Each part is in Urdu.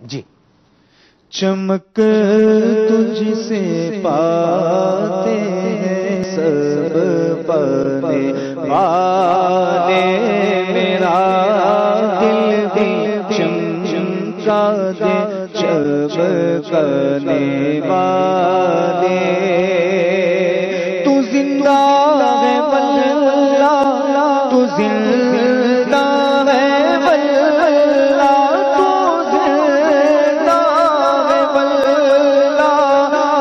جی چمک تجھ سے پاتے ہیں سب پانے والے، میرا دل بھی چمکا دے چمکنے والے، تو زندہ ہے واللہ، تو زندہ ہے واللہ، تو زندہ ہے واللہ،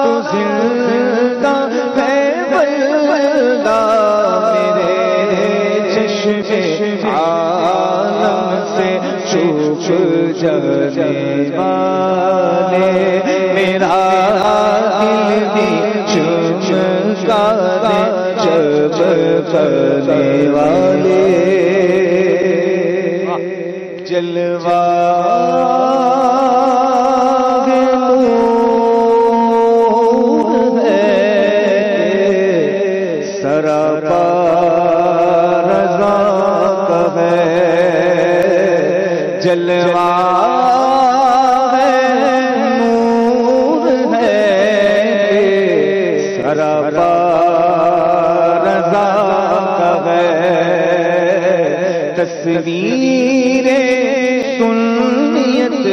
تو زندہ ہے واللہ، میرے چشم عالم سے چھپ جانے والے، میرا دل بھی چمکا دے چمکنے والے، جلوہ نور ہے سراپا رضا کا ہے، جلوہ نور ہے سراپا رضا کا ہے، تصویر سنیت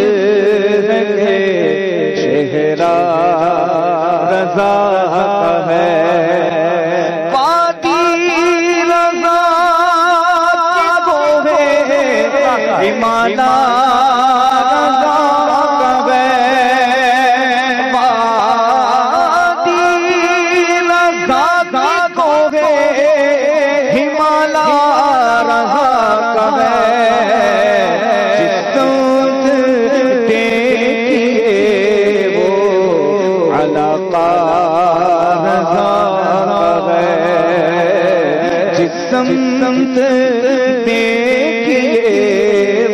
ہے چہرہ رضا کا ہے، وادی رضا کی وہ ہے ہمالا رضا کا ہے، وادی رضا کی وہ ہے ہمالا رضا کا ہے، جس سمت دیکھیے وہ علاقہ رضا کا ہے، جس سمت دیکھیے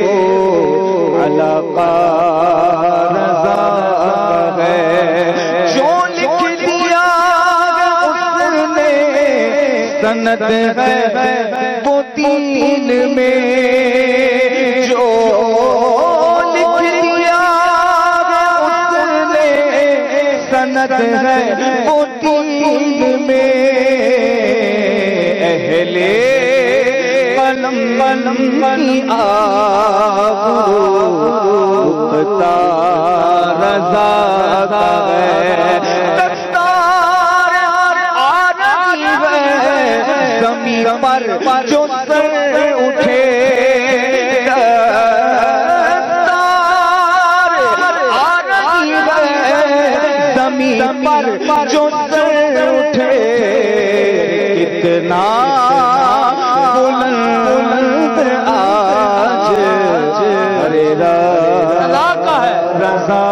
وہ علاقہ رضا کا ہے، جو لکھ دیا اس نے سند ہے وہ دین میں، جو لکھ دیا اس نے سند ہے وہ دین میں، اہل قلم کی آبرو مختار رضا کا ہے، دستار آرمی ہے زمین پر جو سر اٹھے، دستار آرمی ہے زمین پر جو سر اٹھے، کتنا بلند آج رضا کا ہے رضا